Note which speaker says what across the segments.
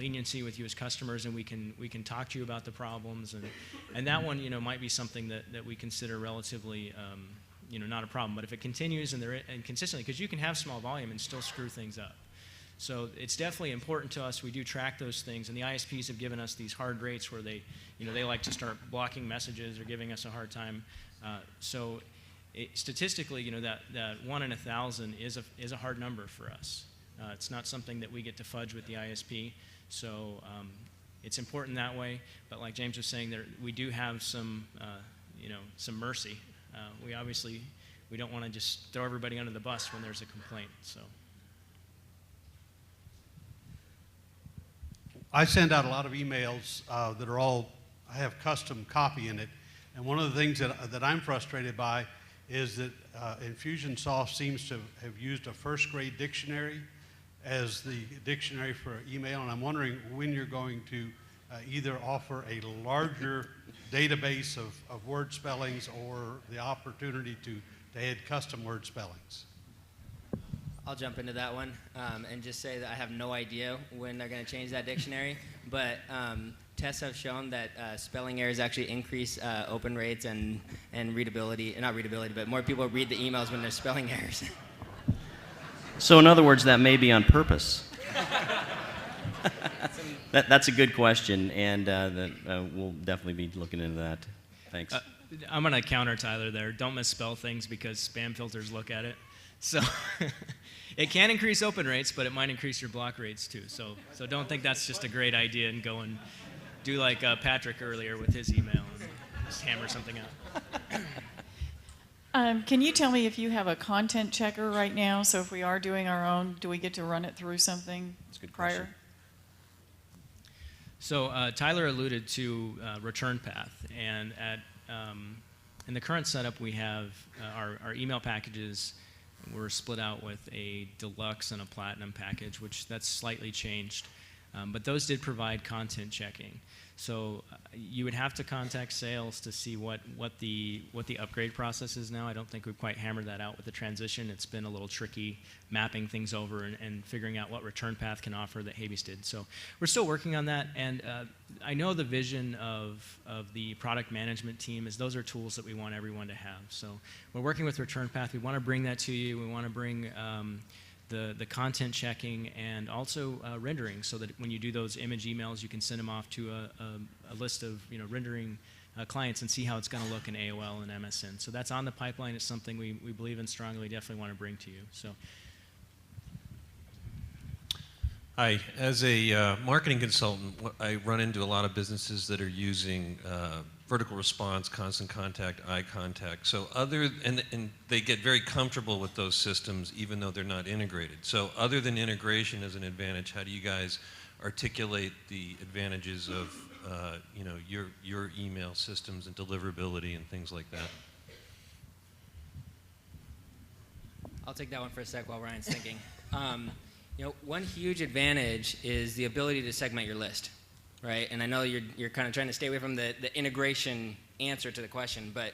Speaker 1: leniency with you as customers, and we can talk to you about the problems, and that one, might be something that we consider relatively, not a problem. But if it continues and consistently, because you can have small volume and still screw things up. So it's definitely important to us. We do track those things, and the ISPs have given us these hard rates where they like to start blocking messages or giving us a hard time. Statistically, that 1 in 1,000 is a hard number for us. It's not something that we get to fudge with the ISP, so it's important that way. But like James was saying, we do have some mercy. We don't want to just throw everybody under the bus when there's a complaint. So.
Speaker 2: I send out a lot of emails that are all, I have custom copy in it, and one of the things that I'm frustrated by is that Infusionsoft seems to have used a first grade dictionary as the dictionary for email, and I'm wondering when you're going to either offer a larger database of word spellings or the opportunity to add custom word spellings.
Speaker 3: I'll jump into that one and just say that I have no idea when they're going to change that dictionary, but tests have shown that spelling errors actually increase open rates and readability, not readability, but more people read the emails when there's spelling errors.
Speaker 4: So in other words, that may be on purpose. That's a good question, and we'll definitely be looking into that. Thanks.
Speaker 1: I'm going to counter Tyler there. Don't misspell things because spam filters look at it. So it can increase open rates, but it might increase your block rates too. So don't think that's just a great idea and go and do like Patrick earlier with his email and just hammer something out.
Speaker 5: Can you tell me if you have a content checker right now? So if we are doing our own, do we get to run it through something prior?
Speaker 4: Question.
Speaker 1: So Tyler alluded to return path, and in the current setup we have our email packages. We're split out with a deluxe and a platinum package, which that's slightly changed. But those did provide content checking. So you would have to contact sales to see what the upgrade process is now. I don't think we've quite hammered that out with the transition. It's been a little tricky mapping things over and figuring out what return path can offer that Habes did. So we're still working on that. And I know the vision of the product management team is those are tools that we want everyone to have. So we're working with return path. We want to bring that to you. We want to bring the content checking and also rendering, so that when you do those image emails, you can send them off to a list of rendering clients and see how it's going to look in AOL and MSN. So that's on the pipeline. It's something we believe in strongly. Definitely want to bring to you. So.
Speaker 6: Hi, as a marketing consultant, I run into a lot of businesses that are using vertical response, constant contact, eye contact. So and they get very comfortable with those systems even though they're not integrated. So other than integration as an advantage, how do you guys articulate the advantages of your email systems and deliverability and things like that?
Speaker 3: I'll take that one for a sec while Ryan's thinking. One huge advantage is the ability to segment your list, right? And I know you're kind of trying to stay away from the integration answer to the question, but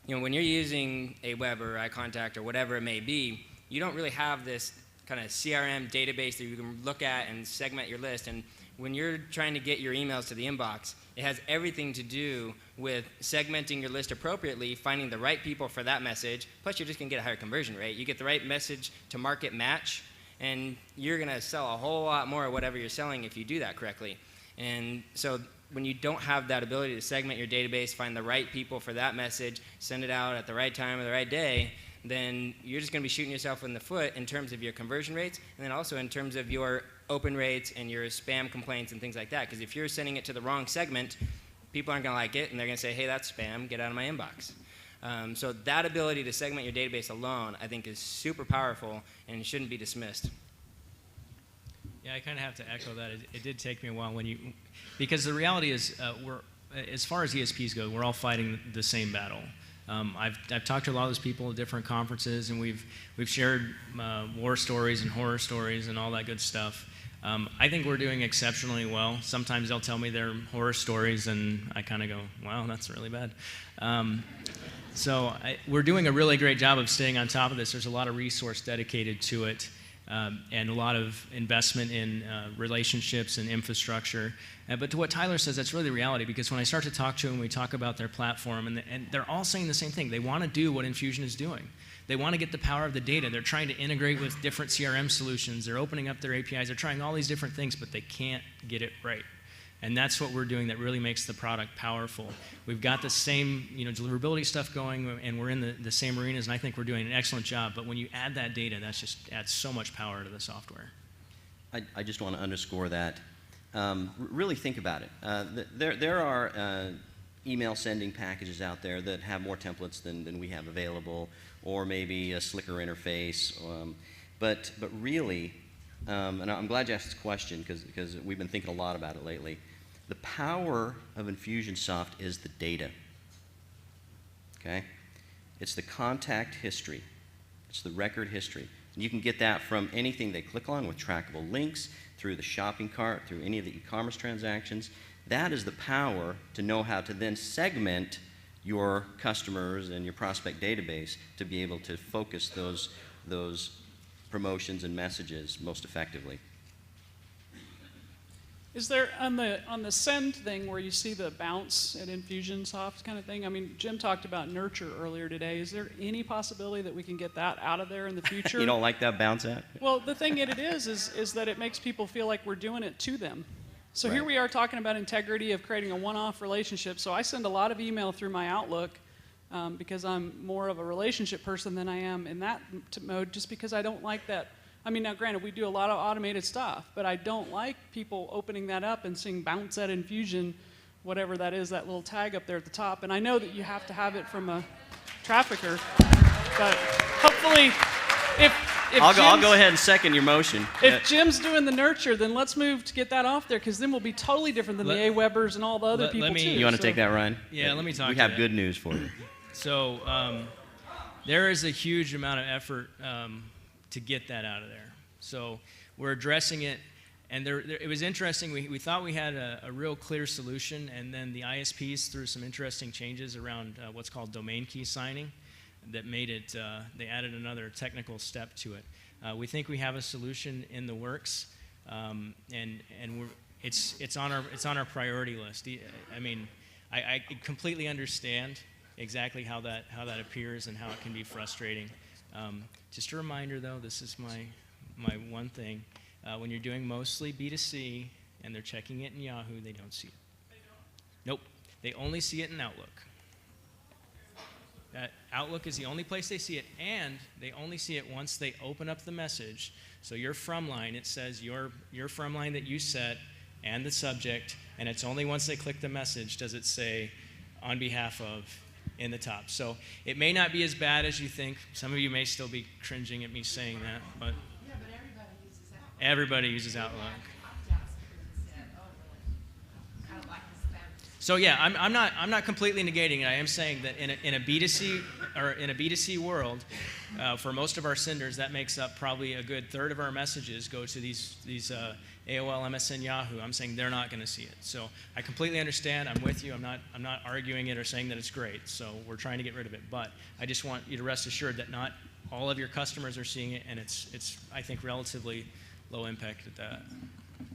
Speaker 3: when you're using a web or iContact or whatever it may be, you don't really have this kind of CRM database that you can look at and segment your list. And when you're trying to get your emails to the inbox, it has everything to do with segmenting your list appropriately, finding the right people for that message, plus you're just going to get a higher conversion rate. You get the right message to market match, and you're going to sell a whole lot more of whatever you're selling if you do that correctly. And so when you don't have that ability to segment your database, find the right people for that message, send it out at the right time or the right day, then you're just going to be shooting yourself in the foot in terms of your conversion rates, and then also in terms of your open rates and your spam complaints and things like that. Because if you're sending it to the wrong segment, people aren't going to like it, and they're going to say, hey, that's spam, get out of my inbox. So that ability to segment your database alone, I think, is super powerful and shouldn't be dismissed.
Speaker 1: Yeah, I kind of have to echo that. It did take me a while because the reality is, as far as ESPs go, we're all fighting the same battle. I've talked to a lot of those people at different conferences, and we've shared war stories and horror stories and all that good stuff. I think we're doing exceptionally well. Sometimes they'll tell me their horror stories, and I kind of go, wow, that's really bad. We're doing a really great job of staying on top of this. There's a lot of resource dedicated to it. and a lot of investment in relationships and infrastructure. But to what Tyler says, that's really the reality, because when I start to talk to them, we talk about their platform, and they're all saying the same thing. They want to do what Infusion is doing. They want to get the power of the data. They're trying to integrate with different CRM solutions. They're opening up their APIs. They're trying all these different things, but they can't get it right. And that's what we're doing that really makes the product powerful. We've got the same deliverability stuff going, and we're in the same arenas, and I think we're doing an excellent job. But when you add that data, that just adds so much power to the software.
Speaker 4: I just want to underscore that. Really think about it. There are email sending packages out there that have more templates than we have available, or maybe a slicker interface. But really, and I'm glad you asked this question because we've been thinking a lot about it lately. The power of Infusionsoft is the data. Okay? It's the contact history. It's the record history. And you can get that from anything they click on with trackable links, through the shopping cart, through any of the e-commerce transactions. That is the power to know how to then segment your customers and your prospect database to be able to focus those promotions and messages most effectively.
Speaker 7: Is there, on the send thing where you see the bounce at Infusionsoft kind of thing, I mean, Jim talked about nurture earlier today. Is there any possibility that we can get that out of there in the future?
Speaker 4: You don't like that bounce at?
Speaker 7: Well, the thing it is that it makes people feel like we're doing it to them. So
Speaker 4: Right.
Speaker 7: here we are talking about integrity of creating a one-off relationship. So I send a lot of email through my Outlook because I'm more of a relationship person than I am in that mode, just because I don't like that. I mean, now granted, we do a lot of automated stuff, but I don't like people opening that up and seeing bounce at Infusion, whatever that is, that little tag up there at the top. And I know that you have to have it from a trafficker, but hopefully, if
Speaker 4: I'll go ahead and second your motion.
Speaker 7: If Jim's doing the nurture, then let's move to get that off there, because then we'll be totally different than the AWebers and all the other people too.
Speaker 4: You want to take that, Ryan?
Speaker 1: Yeah, let me talk
Speaker 4: We
Speaker 1: to
Speaker 4: have
Speaker 1: that.
Speaker 4: good news for you.
Speaker 1: So there is a huge amount of effort to get that out of there. So we're addressing it, and it was interesting. We thought we had a real clear solution, and then the ISPs threw some interesting changes around what's called domain key signing that made it, they added another technical step to it. We think we have a solution in the works, and it's on our priority list. I mean, I completely understand exactly how that appears and how it can be frustrating. Just a reminder, though, this is my one thing. When you're doing mostly B2C and they're checking it in Yahoo, they don't see it. They don't? Nope. They only see it in Outlook. Outlook is the only place they see it, and they only see it once they open up the message. So your from line, it says your from line that you set and the subject, and it's only once they click the message does it say on behalf of in the top. So it may not be as bad as you think. Some of you may still be cringing at me saying that, but
Speaker 8: yeah, but everybody uses Outlook.
Speaker 1: Everybody uses Outlook.
Speaker 8: I don't like the spam.
Speaker 1: So yeah, I'm not completely negating it. I am saying that in a B2C world, for most of our senders, that makes up probably a good third of our messages go to these AOL, MSN, Yahoo. I'm saying they're not going to see it. So I completely understand. I'm with you. I'm not arguing it or saying that it's great. So we're trying to get rid of it. But I just want you to rest assured that not all of your customers are seeing it, and it's I think relatively low impact at that.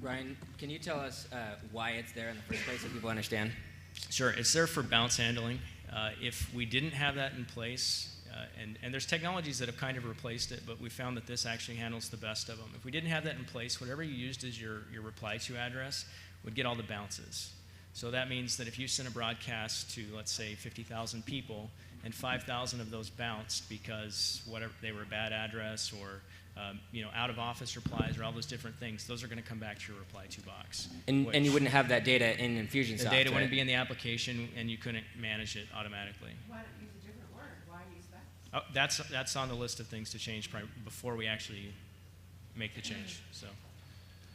Speaker 3: Ryan, can you tell us why it's there in the first place so people understand?
Speaker 1: Sure, it's there for bounce handling. If we didn't have that in place, and there's technologies that have kind of replaced it, but we found that this actually handles the best of them. If we didn't have that in place, whatever you used as your reply to address would get all the bounces. So that means that if you send a broadcast to, let's say, 50,000 people, and 5,000 of those bounced because whatever they were a bad address or out of office replies or all those different things, those are going to come back to your reply to box.
Speaker 3: And you wouldn't have that data in Infusionsoft,
Speaker 1: the data
Speaker 3: right?
Speaker 1: wouldn't be in the application, and you couldn't manage it automatically.
Speaker 8: Why don't you use a different word? Why use that?
Speaker 1: Oh, that's on the list of things to change before we actually make the change. So.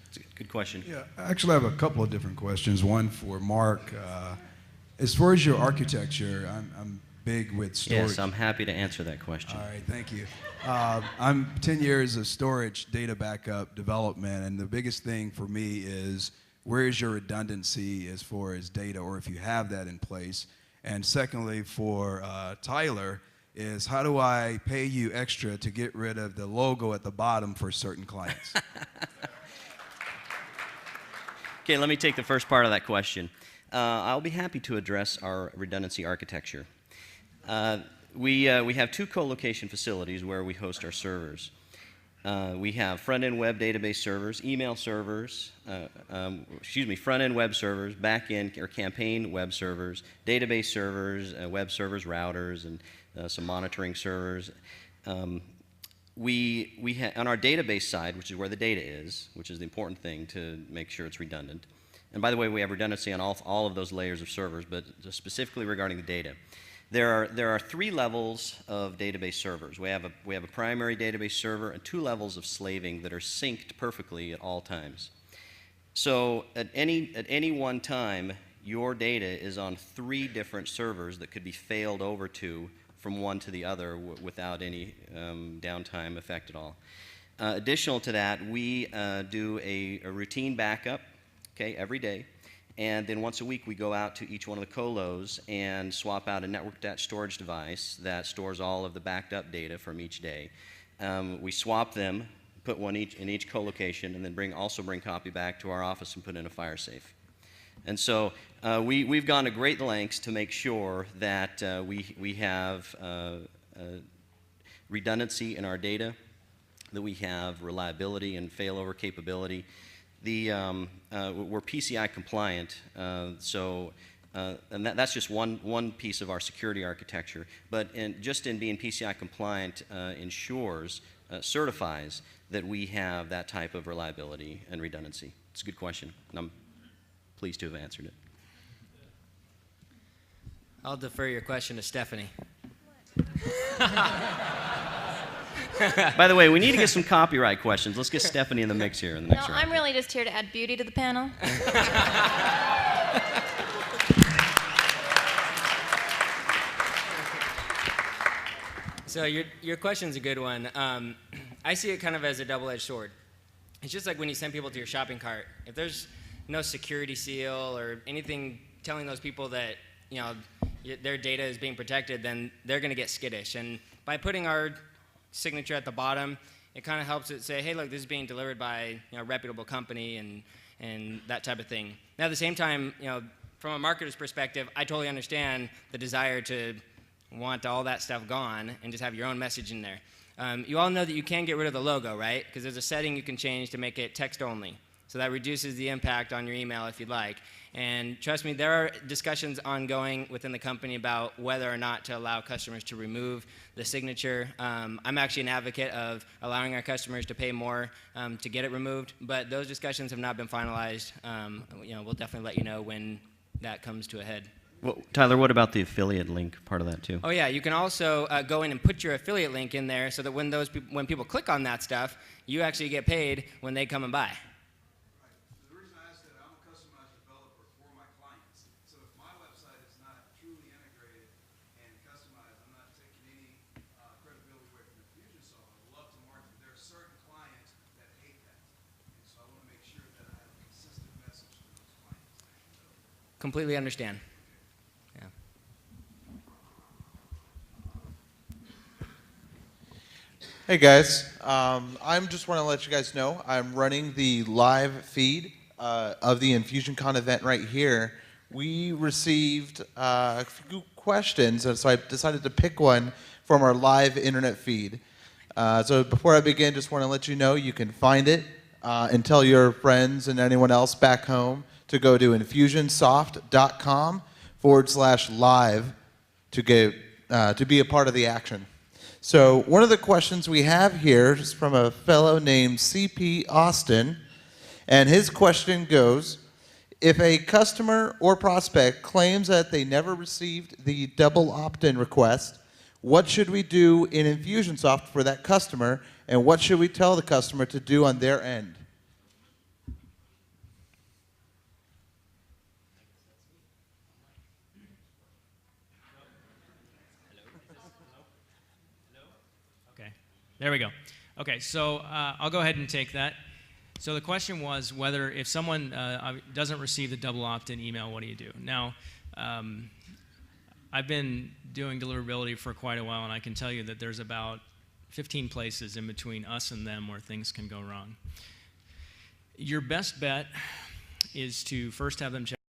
Speaker 4: It's a good question.
Speaker 9: Yeah, I actually have a couple of different questions. One for Mark. As far as your architecture, I'm big with storage.
Speaker 4: Yes, I'm happy to answer that question.
Speaker 9: All right, thank you. I'm 10 years of storage data backup development, and the biggest thing for me is where is your redundancy as far as data, or if you have that in place. And secondly, for Tyler, is how do I pay you extra to get rid of the logo at the bottom for certain clients?
Speaker 4: Okay, let me take the first part of that question. I'll be happy to address our redundancy architecture. We have 2 co-location facilities where we host our servers. We have front-end web database servers, email servers, front-end web servers, back-end or campaign web servers, database servers, web servers, routers, and some monitoring servers. On our database side, which is where the data is, which is the important thing to make sure it's redundant. And by the way, we have redundancy on all of those layers of servers, but specifically regarding the data. There are 3 levels of database servers. We have a primary database server and 2 levels of slaving that are synced perfectly at all times. So at any one time, your data is on 3 different servers that could be failed over to from one to the other without any downtime effect at all. Additional to that, we do a routine backup, okay, every day. And then once a week, we go out to each one of the colos and swap out a network attached storage device that stores all of the backed up data from each day. We swap them, put one in each colocation, and then also bring copy back to our office and put in a fire safe. And so we've gone to great lengths to make sure that we have redundancy in our data, that we have reliability and failover capability. We're PCI compliant, and that's just one piece of our security architecture. But just in being PCI compliant certifies that we have that type of reliability and redundancy. It's a good question, and I'm pleased to have answered it.
Speaker 3: I'll defer your question to Stephanie.
Speaker 4: By the way, we need to get some copyright questions. Let's get Stephanie in the mix here in the next round.
Speaker 10: I'm really just here to add beauty to the panel.
Speaker 3: So your question's a good one. I see it kind of as a double-edged sword. It's just like when you send people to your shopping cart. If there's no security seal or anything telling those people that their data is being protected, then they're going to get skittish. And by putting our signature at the bottom, it kind of helps it say, hey, look, this is being delivered by a reputable company and that type of thing. Now, at the same time, from a marketer's perspective, I totally understand the desire to want all that stuff gone and just have your own message in there. You all know that you can get rid of the logo, right? Because there's a setting you can change to make it text only. So that reduces the impact on your email if you'd like. And trust me, there are discussions ongoing within the company about whether or not to allow customers to remove the signature. I'm actually an advocate of allowing our customers to pay more to get it removed, but those discussions have not been finalized. We'll definitely let you know when that comes to a head.
Speaker 4: Well, Tyler, what about the affiliate link part of that too?
Speaker 3: Oh yeah, you can also go in and put your affiliate link in there so that when people click on that stuff, you actually get paid when they come and buy. Completely understand. Yeah.
Speaker 11: Hey guys, I'm just want to let you guys know I'm running the live feed of the INFUSIOCON event right here. We received a few questions, and so I decided to pick one from our live internet feed. So before I begin, just want to let you know you can find it and tell your friends and anyone else back home to go to infusionsoft.com/live to be a part of the action. So one of the questions we have here is from a fellow named CP Austin, and his question goes, if a customer or prospect claims that they never received the double opt-in request, what should we do in Infusionsoft for that customer, and what should we tell the customer to do on their end?
Speaker 1: There we go. Okay, so I'll go ahead and take that. So the question was whether if someone doesn't receive the double opt-in email, what do you do? Now, I I've been doing deliverability for quite a while, and I can tell you that there's about 15 places in between us and them where things can go wrong. Your best bet is to first have them check